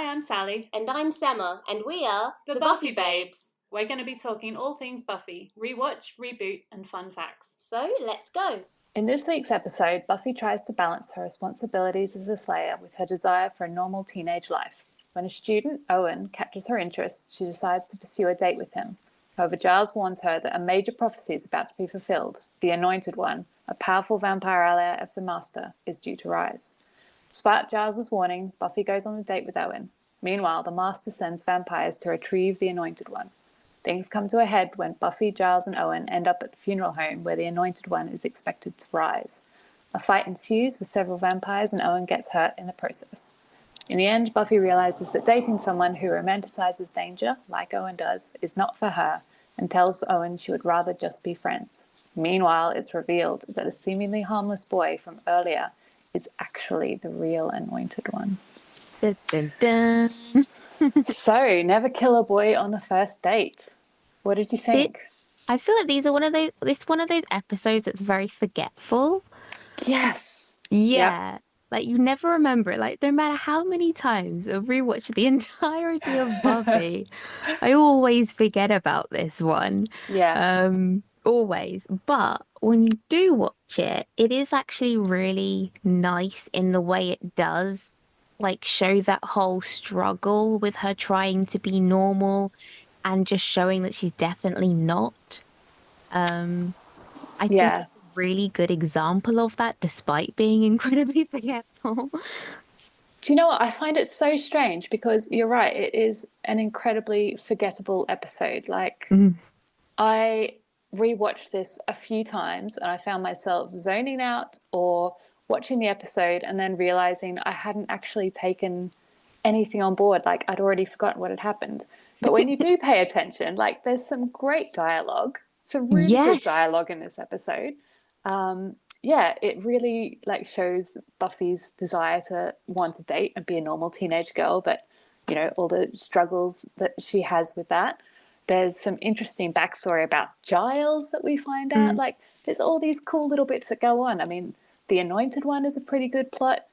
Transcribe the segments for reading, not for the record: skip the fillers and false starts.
I'm Sally. And I'm Semma, and we are The Buffy Babes. We're going to be talking all things Buffy, rewatch, reboot, and fun facts. So, let's go. In this week's episode, Buffy tries to balance her responsibilities as a Slayer with her desire for a normal teenage life. When a student, Owen, catches her interest, she decides to pursue a date with him. However, Giles warns her that a major prophecy is about to be fulfilled. The Anointed One, a powerful vampire ally of the Master, is due to rise. Despite Giles' warning, Buffy goes on a date with Owen. Meanwhile, the Master sends vampires to retrieve the Anointed One. Things come to a head when Buffy, Giles, and Owen end up at the funeral home where the Anointed One is expected to rise. A fight ensues with several vampires, and Owen gets hurt in the process. In the end, Buffy realizes that dating someone who romanticizes danger, like Owen does, is not for her, and tells Owen she would rather just be friends. Meanwhile, it's revealed that a seemingly harmless boy from earlier is actually the real Anointed One. Dun, dun, dun. So, never kill a boy on the first date. What did you think? I feel like these are one of those episodes that's very forgetful. Yes. Yeah. Yep. Like you never remember it. Like no matter how many times I've rewatched the entirety of Buffy, I always forget about this one. Yeah. Always. But when you do watch it, it is actually really nice in the way it does like show that whole struggle with her trying to be normal and just showing that she's definitely not. I think it's a really good example of that, despite being incredibly forgetful. Do you know what? I find it so strange because you're right. It is an incredibly forgettable episode. Like, I rewatched this a few times and I found myself zoning out or watching the episode and then realizing I hadn't actually taken anything on board. Like, I'd already forgotten what had happened. But when you do pay attention, like, there's some great dialogue, some really good dialogue in this episode. It really like shows Buffy's desire to want to date and be a normal teenage girl, but you know, all the struggles that she has with that. There's some interesting backstory about Giles that we find out. Like, there's all these cool little bits that go on. I mean, the Anointed One is a pretty good plot,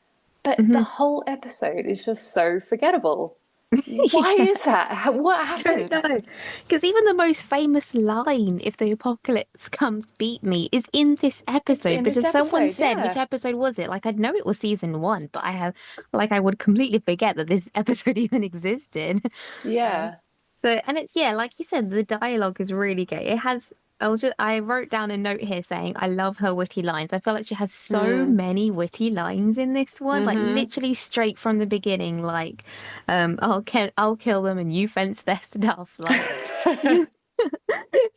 but the whole episode is just so forgettable. Why is that? What happens? I don't know. Because even the most famous line, "If the apocalypse comes, beat me," is in this episode. But if someone said, which episode was it? Like, I'd know it was season 1, but I would completely forget that this episode even existed. Yeah. And it's, like you said, the dialogue is really great. It has, I wrote down a note here saying, I love her witty lines. I feel like she has so many witty lines in this one, like literally straight from the beginning, like, I'll kill them and you fence their stuff. Like,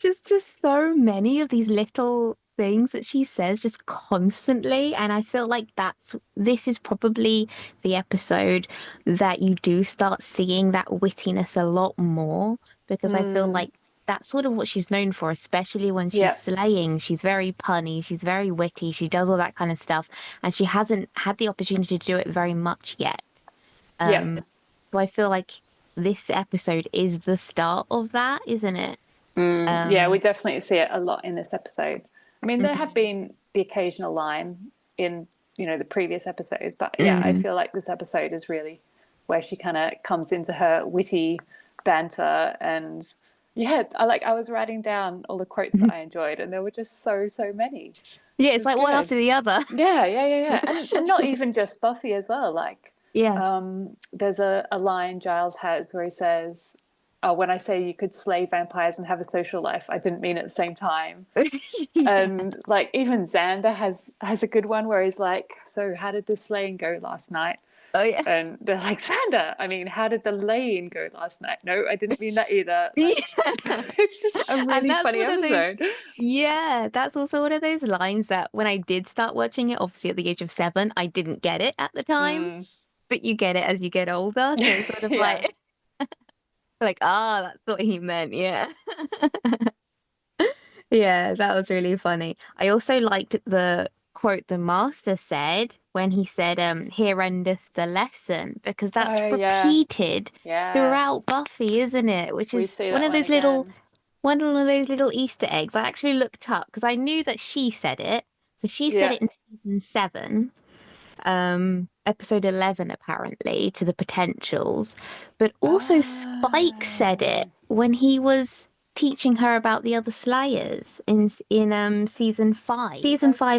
just so many of these little things that she says just constantly, and I feel like this is probably the episode that you do start seeing that wittiness a lot more, because I feel like that's sort of what she's known for, especially when she's slaying. She's very punny, she's very witty, she does all that kind of stuff, and she hasn't had the opportunity to do it very much yet. So I feel like this episode is the start of that, isn't it? We definitely see it a lot in this episode. I mean, there have been the occasional line in, the previous episodes, but I feel like this episode is really where she kind of comes into her witty banter. And I was writing down all the quotes that I enjoyed, and there were just so many. Yeah, it's like one after the other. Yeah. And not even just Buffy as well. Like, there's a line Giles has where he says, when I say you could slay vampires and have a social life, I didn't mean at the same time. And like even Xander has a good one where he's like, so how did the slaying go last night? Oh yeah. And they're like, Xander, I mean, how did the laying go last night? No, I didn't mean that either. Like, it's just a really funny episode. That's also one of those lines that when I did start watching it, obviously at the age of 7, I didn't get it at the time, but you get it as you get older. So it's sort of like, that's what he meant. Yeah. Yeah, that was really funny. I also liked the quote the Master said when he said, "Here endeth the lesson," because that's repeated throughout Buffy, isn't it? Which is one of those little Easter eggs. I actually looked up because I knew that she said it. So she said it in season 7. episode 11 apparently, to the potentials, but also Spike said it when he was teaching her about the other Slayers in season 5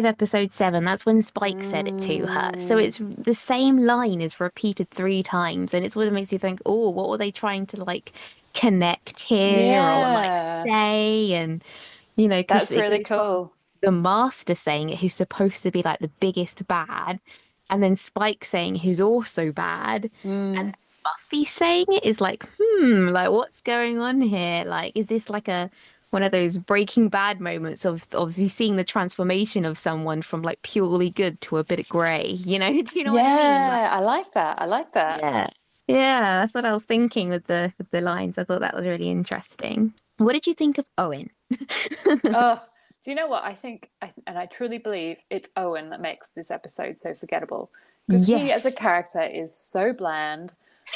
episode 7. That's when Spike said it to her, so it's the same line is repeated 3 times, and it's what makes you think, oh, what were they trying to like connect here or like say? And because That's really cool. The master saying it, who's supposed to be like the biggest bad, and then Spike saying who's also bad, and Buffy saying it is like, like what's going on here? Like, is this like one of those Breaking Bad moments of you seeing the transformation of someone from like purely good to a bit of grey? Do you know what I mean? Yeah, I like that. I like that. Yeah. Yeah, that's what I was thinking with the lines. I thought that was really interesting. What did you think of Owen? Oh, do you know what? I think, and I truly believe it's Owen that makes this episode so forgettable. Because he, as a character, is so bland.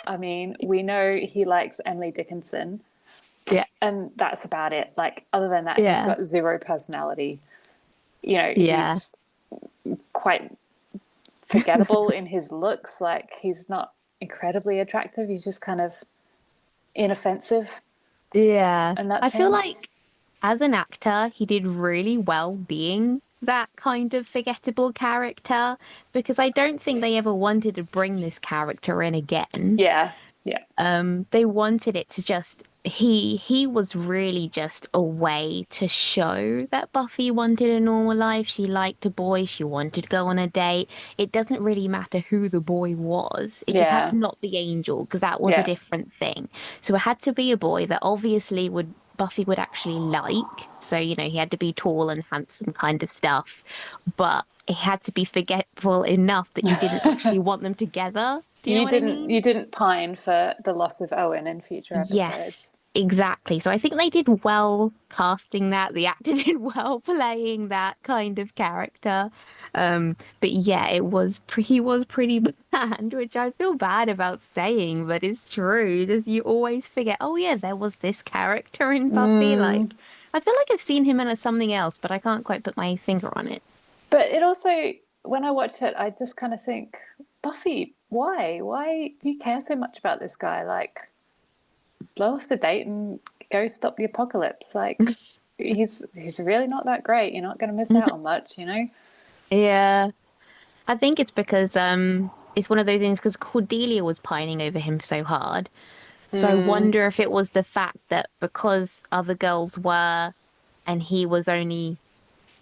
I mean, we know he likes Emily Dickinson. Yeah. And that's about it. Like, other than that, he's got zero personality. He's quite forgettable in his looks. Like, he's not incredibly attractive. He's just kind of inoffensive. Yeah. And that's I feel like as an actor, he did really well being that kind of forgettable character, because I don't think they ever wanted to bring this character in again. Yeah. They wanted it to just he was really just a way to show that Buffy wanted a normal life. She liked a boy, she wanted to go on a date. It doesn't really matter who the boy was. It just had to not be Angel, because that was a different thing. So it had to be a boy that obviously Buffy would actually like. So, he had to be tall and handsome kind of stuff. But it had to be forgetful enough that you didn't actually want them together. Do you know what I mean? You didn't pine for the loss of Owen in future episodes. Yes, exactly. So I think they did well casting that. The actor did well playing that kind of character. But yeah, he was pretty bland, which I feel bad about saying, but it's true. Just you always forget, oh yeah, there was this character in Buffy. Like, I feel like I've seen him in something else, but I can't quite put my finger on it. But it also, when I watch it, I just kind of think, Buffy, why? Why do you care so much about this guy? Like, blow off the date and go stop the apocalypse. Like, he's really not that great. You're not going to miss out on much, Yeah. I think it's because it's one of those things, because Cordelia was pining over him so hard. So I wonder if it was the fact that because other girls were and he was only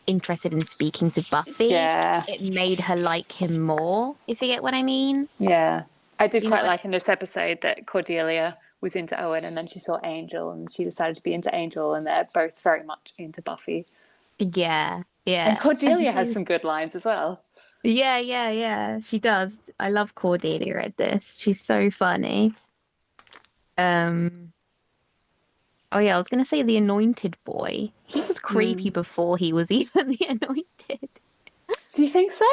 interested in speaking to Buffy, it made her like him more, if you get what I mean. Yeah. I did quite like in this episode that Cordelia was into Owen, and then she saw Angel and she decided to be into Angel, and they're both very much into Buffy. Yeah. And Cordelia has some good lines as well. Yeah. She does. I love Cordelia at this. She's so funny. Oh yeah, I was gonna say the anointed boy. He was creepy before he was even the anointed. Do you think so?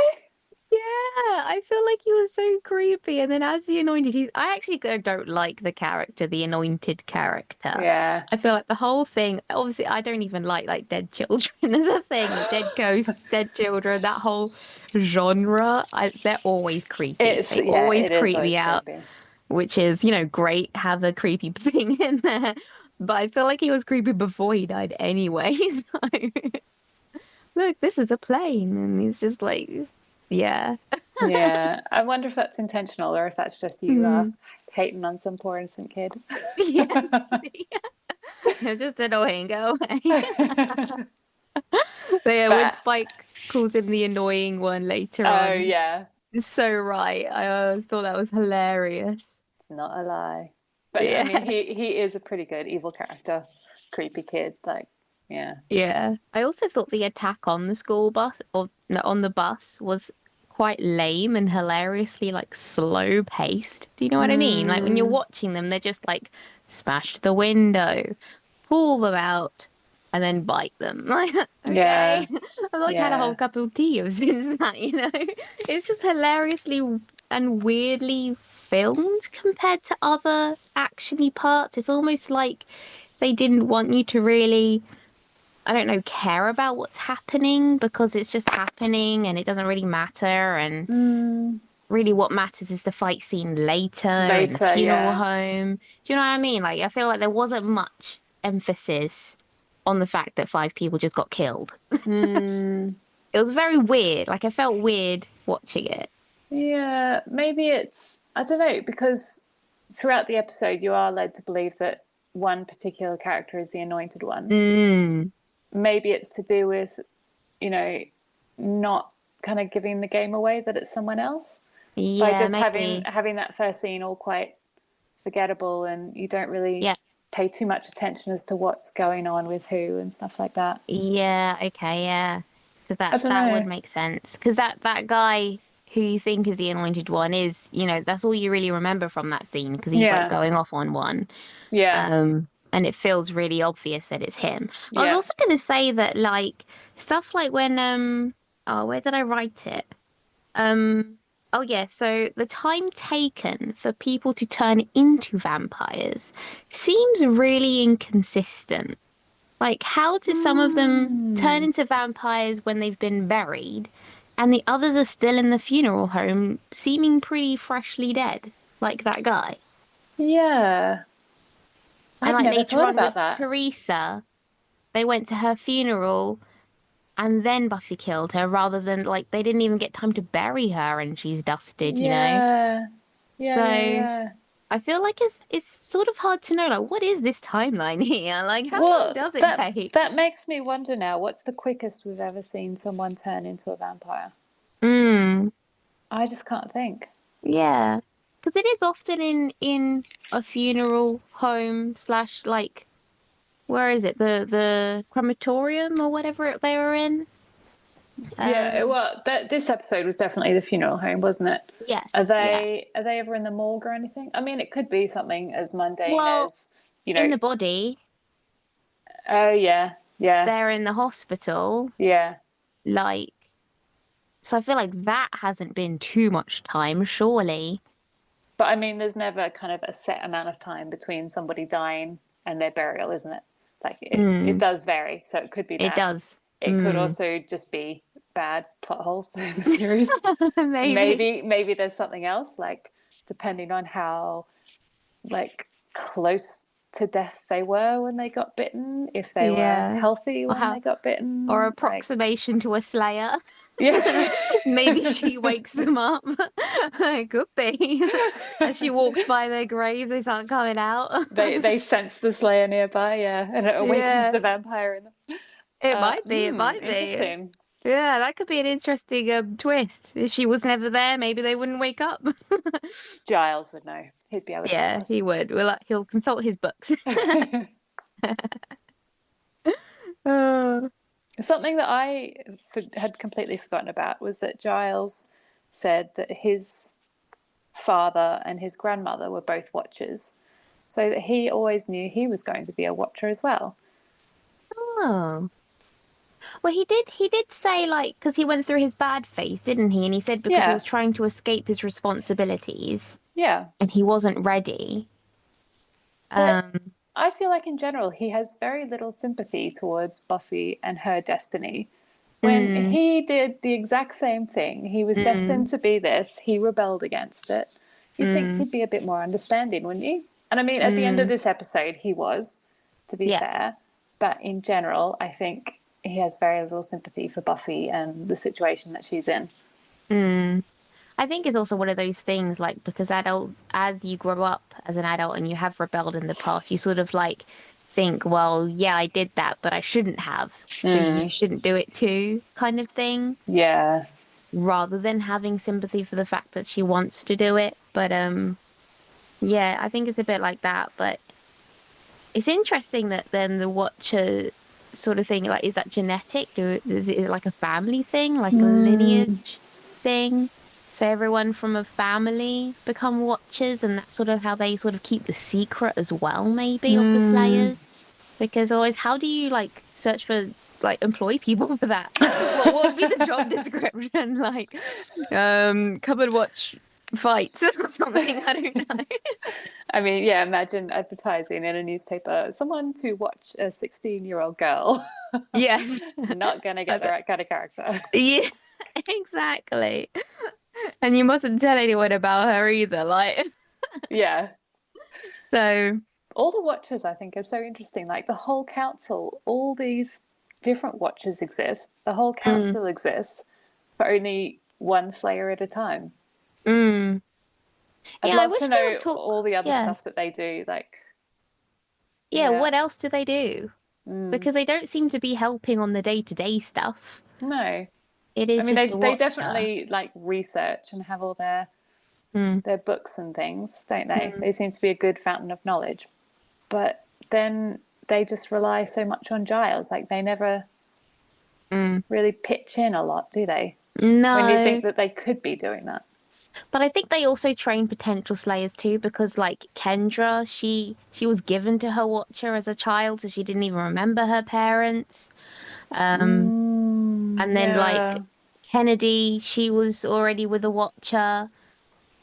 Yeah, I feel like he was so creepy. And then as the anointed, I actually don't like the character, the anointed character. Yeah. I feel like the whole thing, obviously, I don't even like dead children as a thing, dead ghosts, dead children, that whole genre. They're always creepy. They always creep me out, which is, great, have a creepy thing in there. But I feel like he was creepy before he died anyway. So, look, this is a plane. And he's just like, yeah. Yeah. I wonder if that's intentional or if that's just you hating on some poor innocent kid. Yeah. It's just annoying. Go away. But when Spike calls him the annoying one later on. Oh, yeah. It's so right. I always thought that was hilarious. It's not a lie. But I mean, he is a pretty good evil character, creepy kid. Like, yeah. I also thought the attack on the school bus on the bus was quite lame and hilariously like slow paced. Do you know what I mean? Like when you're watching them, they're just like smash the window, pull them out, and then bite them. Like, okay. I've like had a whole cup of tea since that. It's just hilariously and weirdly filmed compared to other actiony parts. It's almost like they didn't want you to really I don't know, care about what's happening because it's just happening and it doesn't really matter. And really what matters is the fight scene later in the funeral home. Do you know what I mean? Like, I feel like there wasn't much emphasis on the fact that 5 people just got killed. It was very weird. Like, I felt weird watching it. Yeah, maybe it's, I don't know, because throughout the episode you are led to believe that one particular character is the anointed one. Maybe it's to do with, you know, not kind of giving the game away that it's someone else. Yeah, by just maybe. having that first scene all quite forgettable, and you don't really pay too much attention as to what's going on with who and stuff like that. Yeah, okay, yeah. Because I don't that know. would make sense. Because that guy who you think is the anointed one is, you know, that's all you really remember from that scene because he's like going off on one. Yeah. And it feels really obvious that it's him. I was Yeah. also going to say that like stuff like when oh, where did I write it? Oh yeah, so the time taken for people to turn into vampires seems really inconsistent. Like, how do some of them turn into vampires when they've been buried, and the others are still in the funeral home, seeming pretty freshly dead, like that guy? Yeah. And I've like never later thought on about with that. Teresa, they went to her funeral and then Buffy killed her rather than like they didn't even get time to bury her and she's dusted, you know? Yeah. Yeah, yeah, So yeah. I feel like it's sort of hard to know like what is this timeline here? Like how long Well, does it that take? that makes me wonder now, what's the quickest we've ever seen someone turn into a vampire? Mm, I just can't think. yeah. Because it is often in a funeral home slash like where is it? The crematorium or whatever they were in. Yeah, Um well, this episode was definitely the funeral home, wasn't it? Are yes, yeah. they are they ever in the morgue or anything? I mean, it could be something as mundane Well, as, you in know, the body, oh yeah, yeah, they're in the hospital, yeah. like so I feel like that hasn't been too much time, surely. But I mean, there's never kind of a set amount of time between somebody dying and their burial, isn't it? Like it Mm, does vary. So it could be it that. does. It could Mm. also just be bad plot holes in the series. Maybe. Maybe there's something else, like depending on how like close to death they were when they got bitten, if they were Yeah. healthy Or when how they got or bitten, like approximation to a slayer. yeah. Maybe she wakes them up. It could be. As she walks by their graves, they start coming out. They sense the slayer nearby, yeah, and it awakens Yeah. the vampire in them. It might be, it might be. Interesting. Yeah, that could be an interesting twist. If she was never there, maybe they wouldn't wake up. Giles would know. He'd be able to help Yeah, he us. would. He'll consult his books. Uh, Something that I had completely forgotten about was that Giles said that his father and his grandmother were both watchers, so that he always knew he was going to be a watcher as well. oh. Well, he did say like because he went through his bad phase, didn't he? And he said because he Yeah, was trying to escape his responsibilities yeah. and he wasn't ready. But Um, I feel like in general he has very little sympathy towards Buffy and her destiny. When mm, he did the exact same thing, he was mm, destined to be this, he rebelled against it. You'd think mm, he'd be a bit more understanding, wouldn't you? And I mean, at the end of mm. this episode, he was, to be Yeah. fair. But in general, I think he has very little sympathy for Buffy and the situation that she's in. Mm. I think it's also one of those things like because adults, as you grow up as an adult and you have rebelled in the past, you sort of like think, well, yeah, I did that, but I shouldn't have. So you shouldn't do it too, kind of thing, Yeah. rather than having sympathy for the fact that she wants to do it. But yeah, I think it's a bit like that. But it's interesting that then the Watcher sort of thing, like, is that genetic? Is it like a family thing, like a lineage thing? So everyone from a family become Watchers, and that's sort of how they sort of keep the secret as well, maybe, of the Slayers. Because otherwise, how do you like search for like employ people for that? What would be the job description? Like, come and watch fights or something. I don't know. I mean, yeah, imagine advertising in a newspaper, someone to watch a 16-year-old girl. Yes. Not gonna get the right kind of character. Yeah, exactly. And you mustn't tell anyone about her either. Like, Yeah. so All the Watchers, I think, are so interesting. Like the whole council, all these different Watchers exist. The whole council exists, but only one Slayer at a time. mm. I'd Yeah, I love to wish they know would talk. all the other Yeah, stuff that they do. Like, yeah. yeah, What else do they do? Because they don't seem to be helping on the day-to-day stuff. no. It I is mean, just the they Watcher. definitely like research and have all Mm. their books and things, don't they? Mm. They seem to be a good fountain of knowledge. But then they just rely so much on Giles. Like they never Mm. really pitch in a lot, do they? When you No, think that they could be doing that. but I think they also train potential Slayers too, because like Kendra, she was given to her Watcher as a child, so she didn't even remember her parents. Um, and then like Yeah. Kennedy, she was already with a Watcher.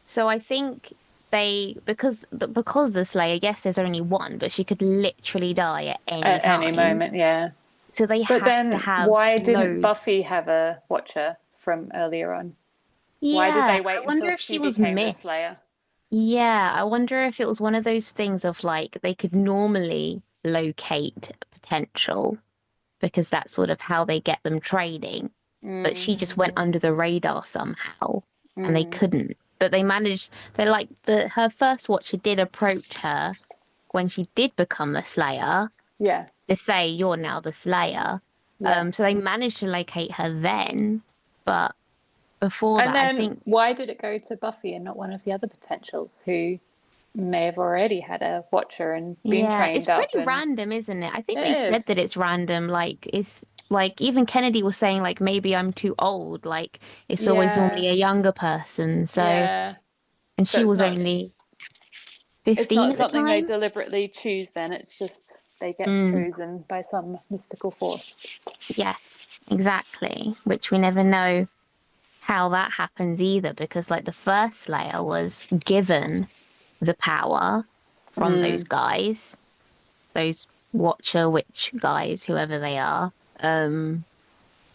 So I think they because the Slayer, yes, there's only one, but she could literally die at any At any time. moment, yeah. So they But have to then have why didn't loads. Buffy have a Watcher from earlier on? Why did Yeah, they I wait wonder until if she she was became the missed. Slayer? Yeah, I wonder if it was one of those things of like they could normally locate potential because that's sort of how they get them training. But she just went under the radar somehow and they couldn't. But they managed, they like her first Watcher did approach her when she did become the Slayer Yeah, to say, "You're now the Slayer." yeah. So they managed to locate her then, but before And that, I then think, why did it go to Buffy and not one of the other potentials who may have already had a Watcher and been yeah, it's trained up? pretty And random, isn't it? I think it they've said is. that it's random. Like, it's like even Kennedy was saying, like, maybe I'm too old. Like, it's always Yeah, normally a younger person. So, yeah. and So she was only it's 15 not at the something they time. deliberately choose then. It's just they get Mm, chosen by some mystical force. yes, exactly. Which we never know how that happens either, because like the first Slayer was given the power from those guys, those Watcher Witch guys, whoever they are. Um,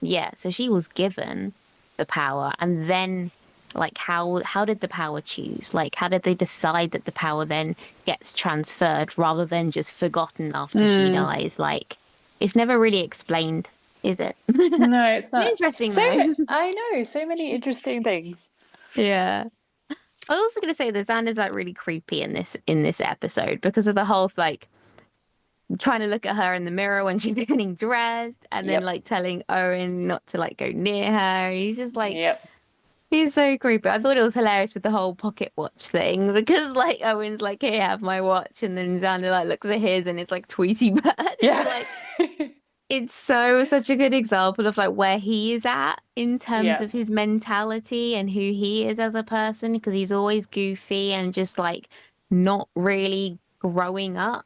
yeah, so she was given the power, and then like how did the power choose? Like how did they decide that the power then gets transferred rather than just forgotten after she dies? Like it's never really explained, is it? No, it's not. Interesting though. I know so many interesting things. Yeah. I was also gonna say that Xander's like really creepy in this episode because of the whole like trying to look at her in the mirror when she's getting dressed and then Yep, like telling Owen not to like go near her. He's just like yep. he's so creepy. I thought it was hilarious with the whole pocket watch thing because like Owen's like, "Here, have my watch," and then Xander like looks at his and it's like Tweety Bird. It's Yeah. like it's such a good example of like where he is at in terms Yeah. of his mentality and who he is as a person because he's always goofy and just like not really growing up.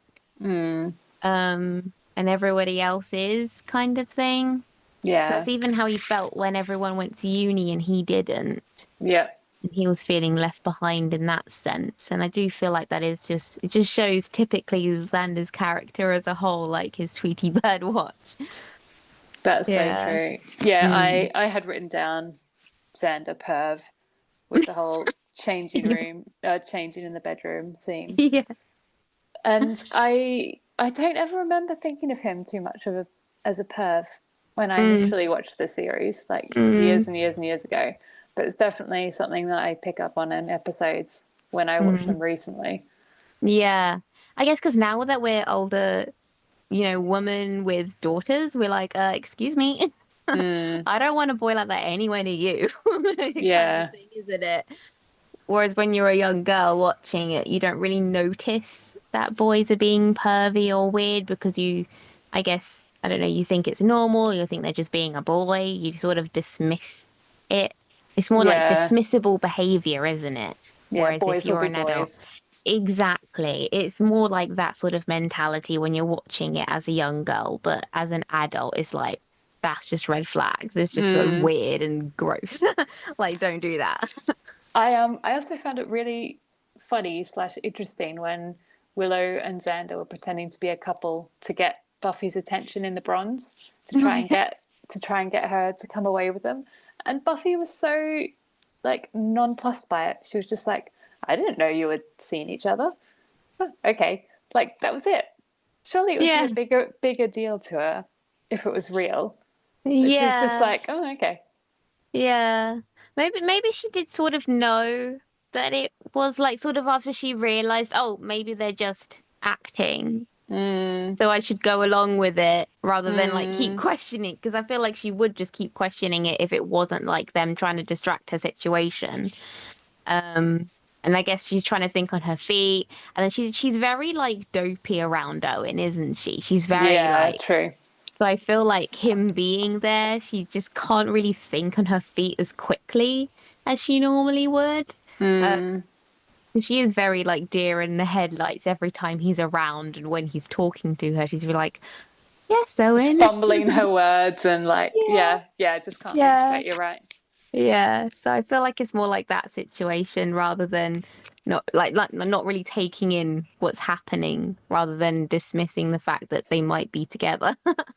And everybody else is kind of thing. Yeah. That's even how he felt when everyone went to uni and he didn't. Yeah. And he was feeling left behind in that sense. And I do feel like that is just, it just shows typically Xander's character as a whole, like his Tweety Bird watch. That's so Yeah. true. Yeah, Mm. I had written down Xander Perv with the whole changing in the bedroom scene. Yeah. And I don't ever remember thinking of him too much as a perv when I Mm. initially watched the series, like Mm. years and years and years ago. But it's definitely something that I pick up on in episodes when I watch Mm. them recently. Yeah. I guess because now that we're older, women with daughters, we're like, excuse me. I don't want a boy like that anywhere near you, kind of Yeah. thing, isn't it? Whereas when you're a young girl watching it, you don't really notice that boys are being pervy or weird because I guess, I don't know, you think it's normal, you think they're just being a boy, you sort of dismiss it. It's more like Yeah. dismissible behavior, isn't it? Yeah. Whereas if Boys will you're be an adult, boys. exactly, it's more like that sort of mentality when you're watching it as a young girl, but as an adult, it's like, that's just red flags. It's just so weird and gross. Like, don't do that. I also found it really funny / interesting when Willow and Xander were pretending to be a couple to get Buffy's attention in the bronze. to try and get her to come away with him. And Buffy was so like nonplussed by it. She was just like, I didn't know you had seen each other. Oh, okay, like that was it. Surely it would be a bigger deal to her if it was real. But she was just like, oh, okay. Yeah. Maybe she did sort of know that it was like sort of after she realized, oh, maybe they're just acting. So I should go along with it rather than like keep questioning, because I feel like she would just keep questioning it if it wasn't like them trying to distract her situation. And I guess she's trying to think on her feet, and then she's very like dopey around Owen, isn't she? She's very like true. So I feel like him being there, she just can't really think on her feet as quickly as she normally would. She is very like deer in the headlights every time he's around, and when he's talking to her, she's really like, "Yes, Owen." Fumbling her words and like, just can't think straight. You're right. Yeah, so I feel like it's more like that situation rather than not not really taking in what's happening, rather than dismissing the fact that they might be together.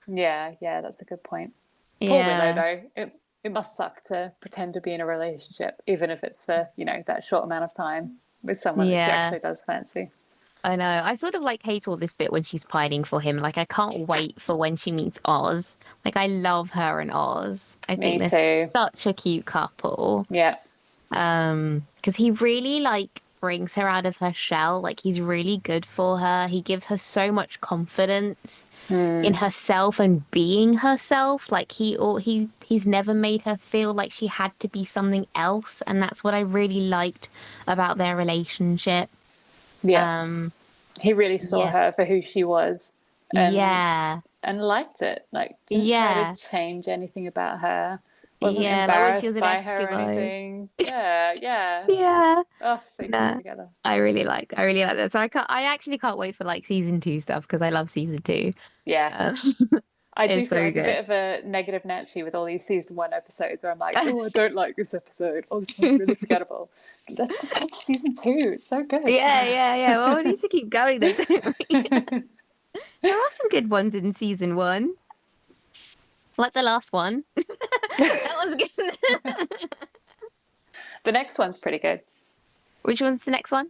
Yeah, that's a good point. Poor Willow, though. It must suck to pretend to be in a relationship, even if it's for, that short amount of time with someone that she actually does fancy. I know. I sort of like hate all this bit when she's pining for him. Like I can't wait for when she meets Oz. Like I love her and Oz. I think they're such a cute couple. Yeah. Because he really like brings her out of her shell. Like he's really good for her. He gives her so much confidence in herself and being herself. Like he's never made her feel like she had to be something else, and that's what I really liked about their relationship. Yeah. He really saw her for who she was. And liked it. Like didn't try to change anything about her. Wasn't embarrassed like by her or anything. Yeah. Oh, so cute together. I really like that. So I actually can't wait for like season 2 stuff, because I love season 2. Yeah. I do feel like a bit of a negative Nancy with all these season 1 episodes where I'm like, oh, I don't like this episode. Oh, this one's really forgettable. Let's just get to season 2. It's so good. Yeah. Well, we need to keep going though, don't we? There are some good ones in season 1. Like the last one. That was good. The next one's pretty good. Which one's the next one?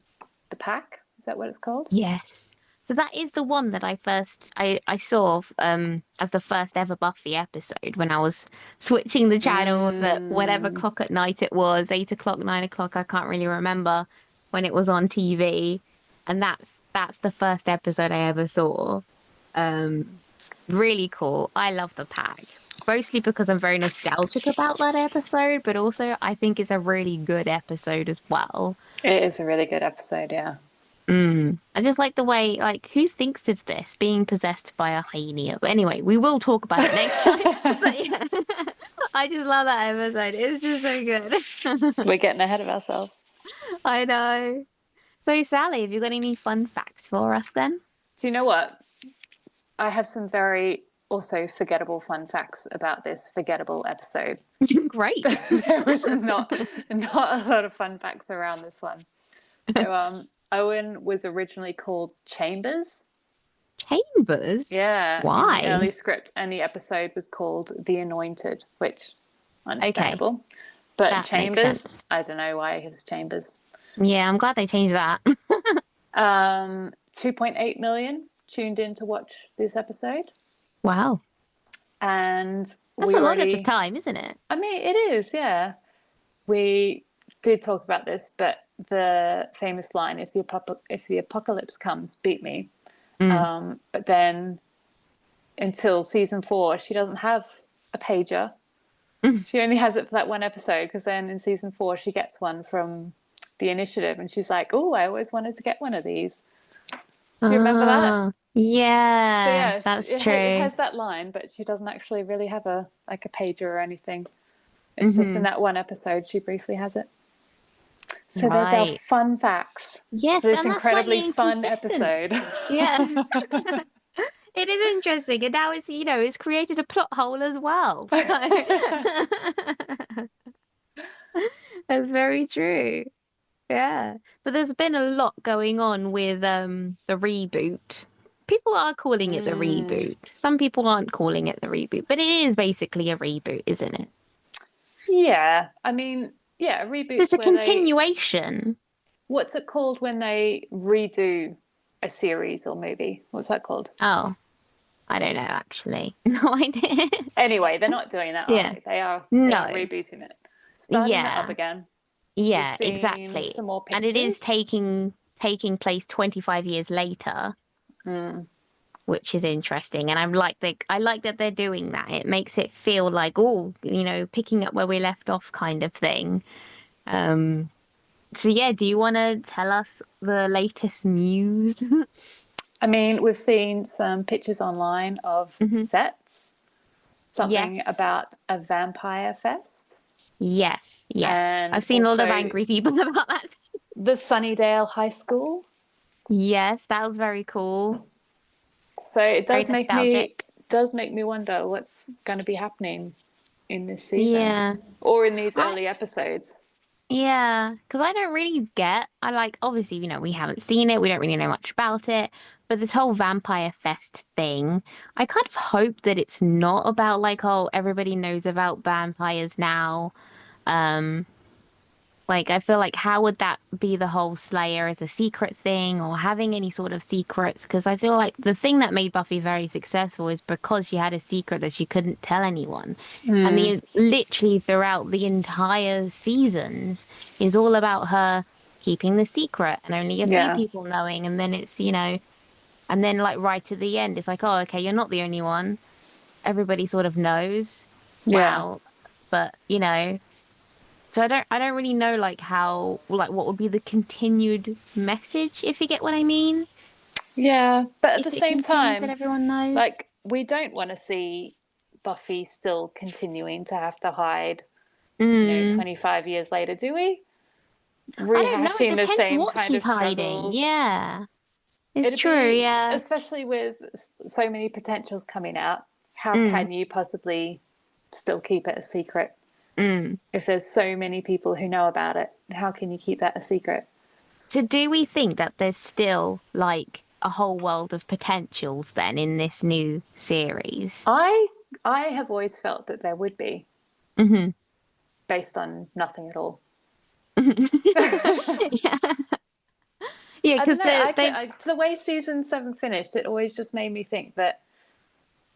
The Pack? Is that what it's called? Yes. So that is the one that I saw as the first ever Buffy episode when I was switching the channels at whatever clock at night it was, 8 o'clock, 9 o'clock, I can't really remember when it was on TV. And that's the first episode I ever saw. Really cool. I love the Pack. Mostly because I'm very nostalgic about that episode, but also I think it's a really good episode as well. It is a really good episode, yeah. I just like the way, like, who thinks of this being possessed by a hyena? But anyway, we will talk about it next time. But yeah, I just love that episode. It's just so good. We're getting ahead of ourselves. I know. So, Sally, have you got any fun facts for us then? Do you know what? I have some very also forgettable fun facts about this forgettable episode. Great. There was not a lot of fun facts around this one. So, Owen was originally called Chambers. Chambers? Yeah. Why? In the early script, and the episode was called The Anointed, which understandable. Okay. But that Chambers, I don't know why it was Chambers. Yeah, I'm glad they changed that. 2.8 million tuned in to watch this episode. Wow. And that's a lot at the time, isn't it? I mean, it is, yeah. We did talk about this, but the famous line, if the apocalypse comes, beat me. But then until season 4, she doesn't have a pager. She only has it for that one episode, because then in season 4 she gets one from the Initiative, and she's like, oh, I always wanted to get one of these. Do you remember that? Yeah, so yeah, that's true. It has that line, but she doesn't actually really have a pager or anything. It's just in that one episode she briefly has it. So there's our fun facts. Yes, for this incredibly fun episode. Yes. It is interesting, and now it's created a plot hole as well. So. That's very true. Yeah, but there's been a lot going on with the reboot. people are calling it the reboot. Some people aren't calling it the reboot, but it is basically a reboot, isn't it? Yeah, I mean, yeah, reboots. It's a continuation. What's it called when they redo a series or movie? What's that called? Oh, I don't know, actually. No idea. Anyway, they're not doing that, are they? They are rebooting it. Starting it up again. Yeah, exactly. Some more pictures. And it is taking place 25 years later, which is interesting. And I like that they're doing that. It makes it feel like, oh, you know, picking up where we left off kind of thing. So yeah, do you want to tell us the latest news? I mean, we've seen some pictures online of sets. Something about a vampire fest. Yes. And I've seen a lot of angry people about that. The Sunnydale High School. Yes, that was very cool. So it does make me wonder what's going to be happening in this season, or in these early episodes. Yeah, because I don't really obviously, you know, we haven't seen it, we don't really know much about it, but this whole Vampire Fest thing, I kind of hope that it's not about like, oh, everybody knows about vampires now. Like, I feel like how would that be the whole Slayer as a secret thing or having any sort of secrets? Because I feel like the thing that made Buffy very successful is because she had a secret that she couldn't tell anyone. And literally throughout the entire seasons is all about her keeping the secret and only a few people knowing. And then it's, you know, and then like right at the end, it's like, oh, okay, you're not the only one. Everybody sort of knows. Wow. But, you know. So I don't really know like how what would be the continued message, if you get what I mean. Yeah, but at the same time, that everyone knows. Like, we don't want to see Buffy still continuing to have to hide, you know, 25 years later, do we? Rehashing the same kind of struggles. Yeah, it's true. Yeah, especially with so many potentials coming out. How can you possibly still keep it a secret? If there's so many people who know about it, how can you keep that a secret? So do we think that there's still like a whole world of potentials then in this new series? I have always felt that there would be, based on nothing at all. Because the way season 7 finished, it always just made me think that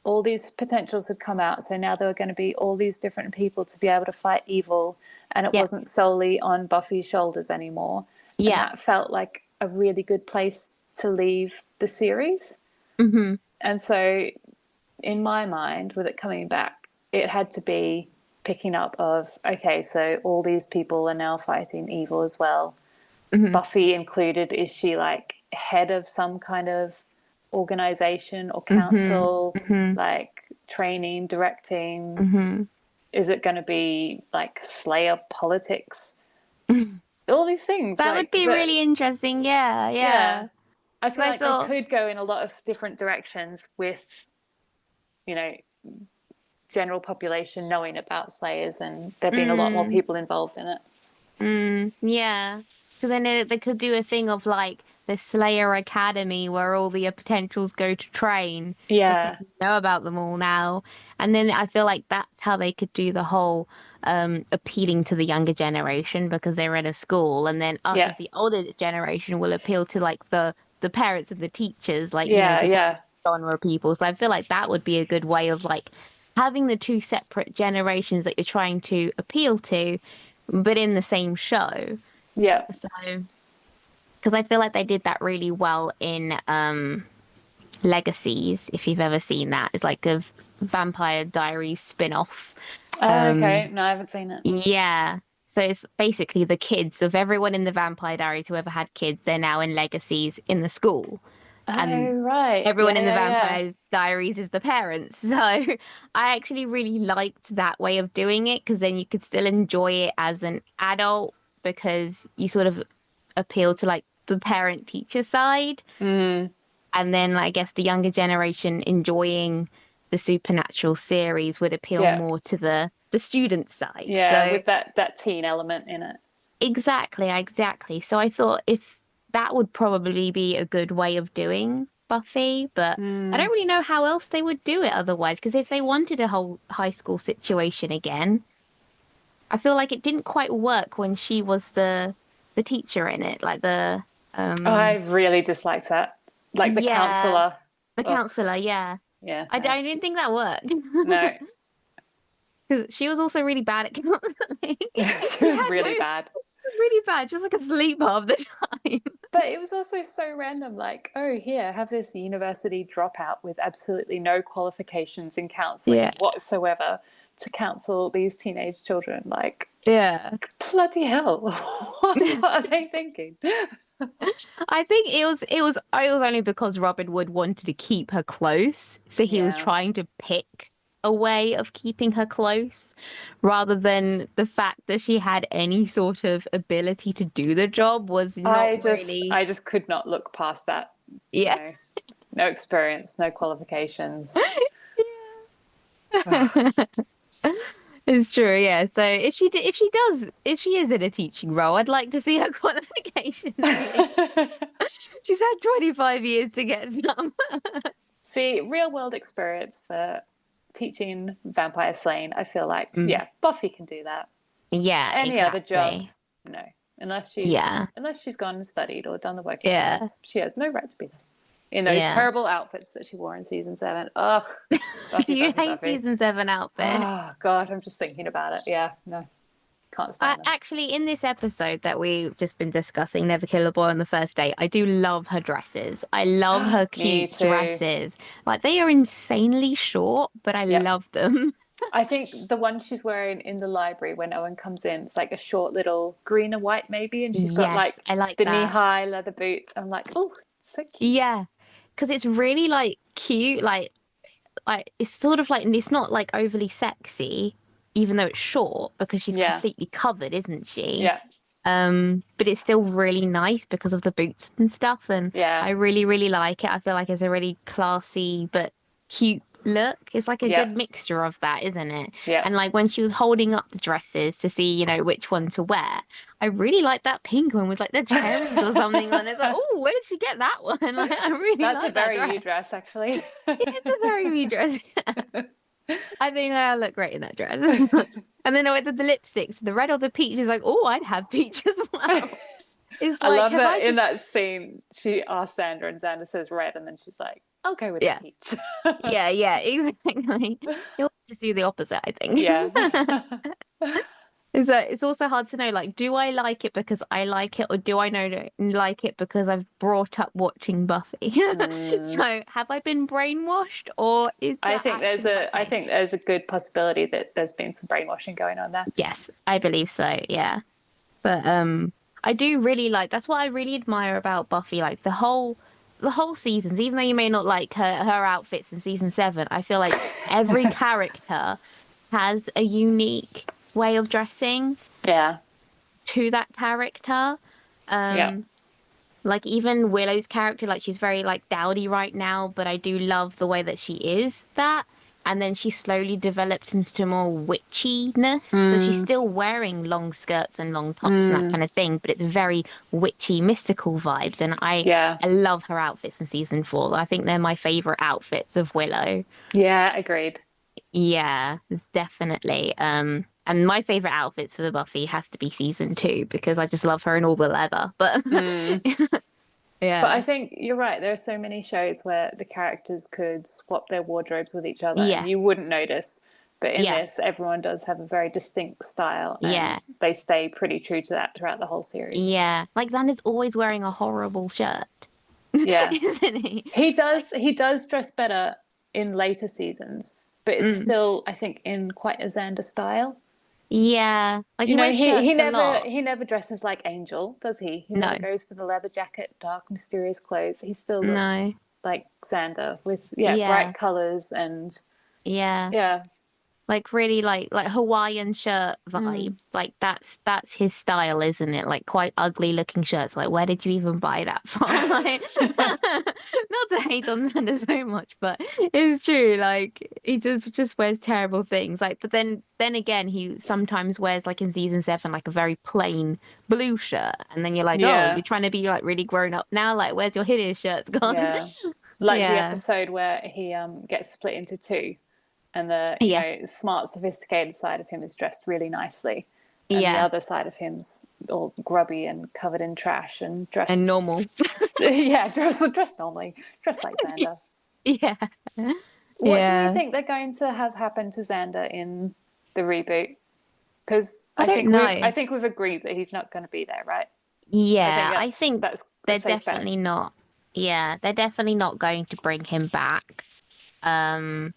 all these potentials had come out, so now there were going to be all these different people to be able to fight evil, and it wasn't solely on Buffy's shoulders anymore. And that felt like a really good place to leave the series. And so in my mind, with it coming back, it had to be picking up of, okay, so all these people are now fighting evil as well. Buffy included. Is she like head of some kind of organization or council, like training, directing? Is it going to be like Slayer politics? All these things that would be really interesting. Yeah. I feel like they could go in a lot of different directions with, you know, general population knowing about Slayers and there being a lot more people involved in it. Yeah, because then they could do a thing of like the Slayer Academy where all the potentials go to train. Because you know about them all now. And then I feel like that's how they could do the whole appealing to the younger generation because they're in a school. And then us as the older generation will appeal to like the parents and the teachers, like, you know, the genre people. So I feel like that would be a good way of like having the two separate generations that you're trying to appeal to, but in the same show. Yeah. So, because I feel like they did that really well in Legacies, if you've ever seen that. It's like a Vampire Diaries spin-off. Okay, no, I haven't seen it. Yeah. So it's basically the kids of everyone in the Vampire Diaries, whoever had kids, they're now in Legacies in the school. And everyone in the Vampire Diaries is the parents. So I actually really liked that way of doing it because then you could still enjoy it as an adult because you sort of appeal to like the parent teacher side. And then I guess the younger generation enjoying the Supernatural series would appeal more to the student side. Yeah, so, with that teen element in it. Exactly. So I thought if that would probably be a good way of doing Buffy, but I don't really know how else they would do it otherwise. Because if they wanted a whole high school situation again, I feel like it didn't quite work when she was the teacher in it, like the I really disliked that. Like the counselor. The counselor, yeah. Yeah. I didn't think that worked. No. Because she was also really bad at counseling. She was really bad. She was really bad. She was like asleep half the time. But it was also so random, like, oh, here, have this university dropout with absolutely no qualifications in counseling whatsoever to counsel these teenage children. Like, bloody hell. What are they thinking? I think it was only because Robin Wood wanted to keep her close. So he was trying to pick a way of keeping her close rather than the fact that she had any sort of ability to do the job was not really... I just could not look past that. Yeah. You know, no experience, no qualifications. It's true, yeah. So if she is in a teaching role, I'd like to see her qualifications. She's had 25 years to get some. See, real world experience for teaching vampire slaying, I feel like, Buffy can do that. Yeah, Any other job, no. Unless she's gone and studied or done the work. She has no right to be there. In those terrible outfits that she wore in season 7. Ugh. Do you hate season 7 outfit? Oh, God, I'm just thinking about it. Yeah, no. Can't stand them. Actually, in this episode that we've just been discussing, Never Kill a Boy on the First Date, I do love her dresses. I love her cute dresses. Like, they are insanely short, but I love them. I think the one she's wearing in the library when Owen comes in, it's like a short little green and white maybe, and she's got I like the that. knee-high leather boots. I'm like, oh, so cute. Yeah, because it's really like cute, like it's sort of like, it's not like overly sexy, even though it's short, because she's completely covered, isn't she? Yeah. But it's still really nice because of the boots and stuff, and I really, really like it. I feel like it's a really classy but cute look. It's like a good mixture of that, isn't it? Yeah. And like when she was holding up the dresses to see, you know, which one to wear, I really like that pink one with like the cherries or something on it. It's like, oh, where did she get that one? Like, I really That's like a very that dress. me dress, actually. It's a very me dress. I think I look great in that dress. And then I did the lipsticks, the red or the peach. Is like, oh, I'd have peach as well. It's I like, love that in that scene, she asks Xander and Xander says red, and then she's like, I'll go with the peach. yeah, exactly. You'll just do the opposite, I think. Yeah. It's also hard to know, like, do I like it because I like it, or do I like it because I've brought up watching Buffy? So have I been brainwashed, or is that I think there's a good possibility that there's been some brainwashing going on there. Yes, I believe so, yeah. But I do really like, that's what I really admire about Buffy, like the whole seasons, even though you may not like her outfits in season 7, I feel like every character has a unique way of dressing to that character. Like even Willow's character, like she's very like dowdy right now, but I do love the way that she is that. And then she slowly develops into more witchiness. So she's still wearing long skirts and long tops and that kind of thing, but it's very witchy, mystical vibes. And I love her outfits in season 4. I think they're my favorite outfits of Willow. Yeah, agreed. Yeah, definitely. And my favorite outfits for the Buffy has to be season 2 because I just love her in all the leather. But yeah. But I think you're right. There are so many shows where the characters could swap their wardrobes with each other and you wouldn't notice. But in this, everyone does have a very distinct style. And they stay pretty true to that throughout the whole series. Yeah. Like Xander's always wearing a horrible shirt. Yeah. Isn't he? He does dress better in later seasons, but it's still, I think, in quite a Xander style. Yeah, like he never dresses like Angel, does he? He never goes for the leather jacket, dark, mysterious clothes. He still looks like Xander with bright colors and like really like Hawaiian shirt vibe. Like that's his style, isn't it? Like quite ugly looking shirts. Like where did you even buy that from? Like, not to hate on Xander so much, but it's true. Like he just wears terrible things. Like, but then again, he sometimes wears like in season 7 like a very plain blue shirt, and then you're like, oh, you're trying to be like really grown up now. Like, where's your hideous shirts gone? Like the Yeah. episode where he gets split into two, and the smart, sophisticated side of him is dressed really nicely, and the other side of him's all grubby and covered in trash and dressed And normal. dressed normally, dressed like Xander. Yeah. What do you think they're going to have happen to Xander in the reboot? Because I don't know. I think we've agreed that he's not going to be there, right? Yeah, I think that's they're definitely not. Yeah, they're definitely not going to bring him back. And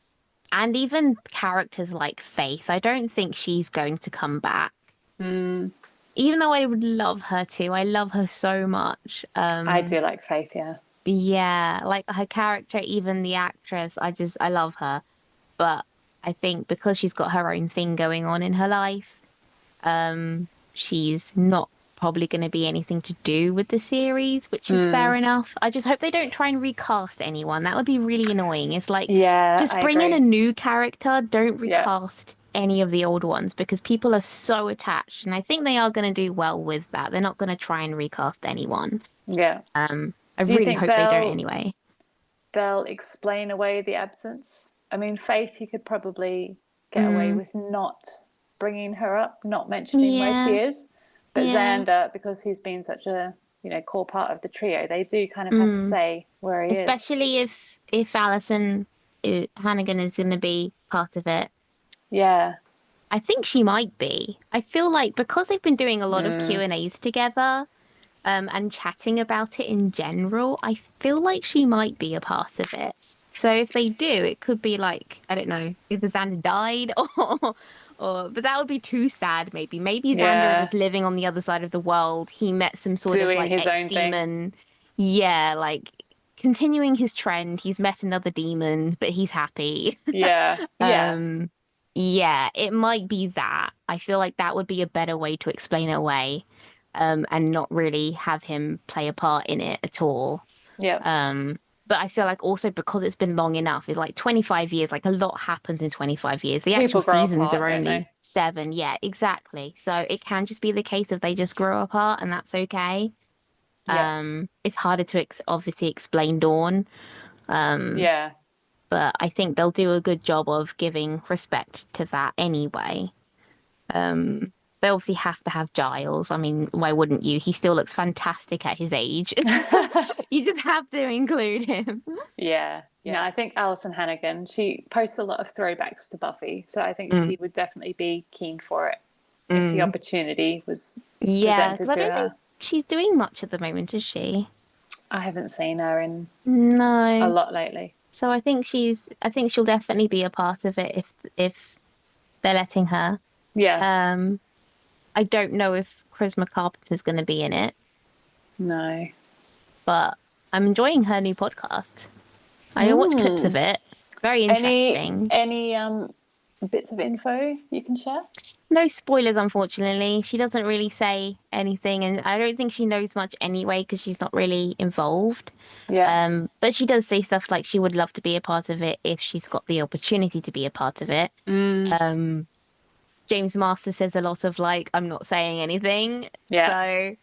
even characters like Faith, I don't think she's going to come back. Even though I would love her to. I love her so much. I do like Faith, yeah. Yeah, like her character, even the actress, I love her. But I think because she's got her own thing going on in her life, she's not probably going to be anything to do with the series, which is fair enough. I just hope they don't try and recast anyone. That would be really annoying. It's like, just bring in a new character. Don't recast any of the old ones because people are so attached. And I think they are going to do well with that. They're not going to try and recast anyone. Yeah. I really hope they don't anyway. They'll explain away the absence. I mean, Faith, you could probably get away with not bringing her up, not mentioning where she is. But Xander, because he's been such a core part of the trio, they do kind of have to say where he is. Especially if Alison Hannigan is going to be part of it. Yeah. I think she might be. I feel like because they've been doing a lot of Q&As together and chatting about it in general, I feel like she might be a part of it. So if they do, it could be like, I don't know, either Xander died but that would be too sad maybe. Maybe Xander is just living on the other side of the world. He met some sort of like ex-demon. Yeah, like continuing his trend. He's met another demon, but he's happy. Yeah. Yeah, it might be that. I feel like that would be a better way to explain it away, and not really have him play a part in it at all. Yeah. But I feel like also because it's been long enough, it's like 25 years, like a lot happens in 25 years. The actual seasons are only 7. Yeah, exactly. So it can just be the case of they just grow apart and that's okay. Yeah. It's harder to obviously explain Dawn. Yeah. But I think they'll do a good job of giving respect to that anyway. They obviously have to have Giles. I mean, why wouldn't you? He still looks fantastic at his age. You just have to include him. Yeah. I think Alison Hannigan, she posts a lot of throwbacks to Buffy, so I think she would definitely be keen for it if the opportunity was presented to I don't think she's doing much at the moment, is she? I haven't seen her in a lot lately. So I think she'll definitely be a part of it if they're letting her. Yeah. I don't know if Charisma Carpenter's going to be in it. No. But I'm enjoying her new podcast. I watch clips of it. Very interesting. Any bits of info you can share? No spoilers, unfortunately. She doesn't really say anything, and I don't think she knows much anyway because she's not really involved. Yeah. But she does say stuff like she would love to be a part of it if she's got the opportunity to be a part of it. James Master says a lot of like, I'm not saying anything. Yeah. So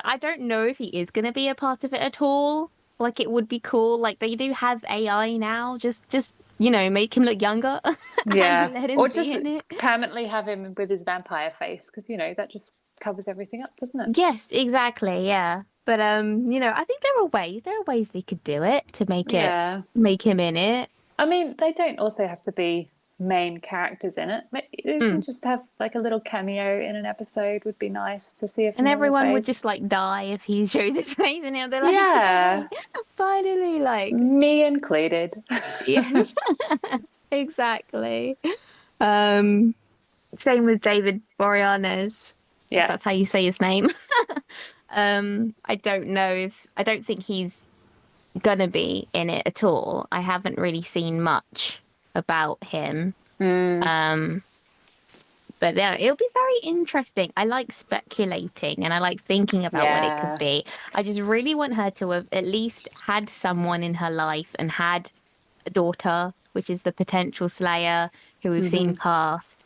I don't know if he is going to be a part of it at all. Like, it would be cool. Like, they do have AI now. Just make him look younger. Yeah. Let him or be just in it. permanently have him with his vampire face because, that just covers everything up, doesn't it? Yes, exactly. Yeah. But, I think there are ways they could do it to make him in it. I mean, they don't also have to be main characters in it. You can just have like a little cameo in an episode would be nice to see. And everyone would just like die if he shows his face, and they're like, yeah, finally, like me included. Yes, exactly. Same with David Boreanaz. Yeah, that's how you say his name. I don't think he's gonna be in it at all. I haven't really seen much about him. But yeah, it'll be very interesting. I like speculating and I like thinking about what it could be. I just really want her to have at least had someone in her life and had a daughter, which is the potential Slayer who we've seen cast.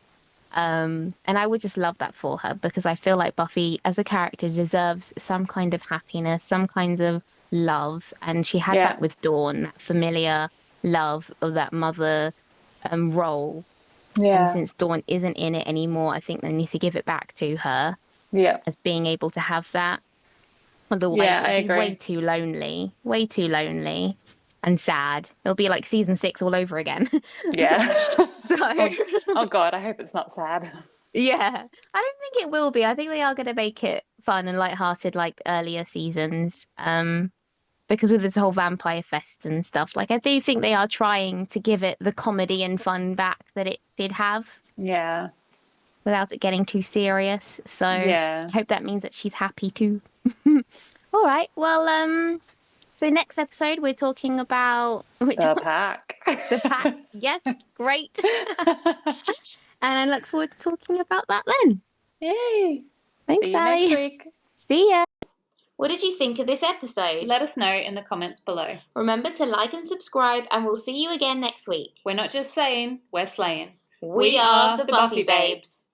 And I would just love that for her because I feel like Buffy as a character deserves some kind of happiness, some kinds of love, and she had that with Dawn, that familiar love of that mother role. And since Dawn isn't in it anymore, I think they need to give it back to her as being able to have that. Otherwise, it'll be way too lonely and sad. It'll be like season 6 all over again. Oh God, I hope it's not sad. Yeah, I don't think it will be. I think they are going to make it fun and lighthearted like earlier seasons. Because with this whole vampire fest and stuff, like I do think they are trying to give it the comedy and fun back that it did have. Yeah. Without it getting too serious. So I hope that means that she's happy too. All right. Well, so next episode we're talking about the pack. The pack. Yes, great. And I look forward to talking about that then. Yay. Thanks, See you Sally. next week. See ya. What did you think of this episode? Let us know in the comments below. Remember to like and subscribe, and we'll see you again next week. We're not just saying, we're slaying. We are the Buffy Babes.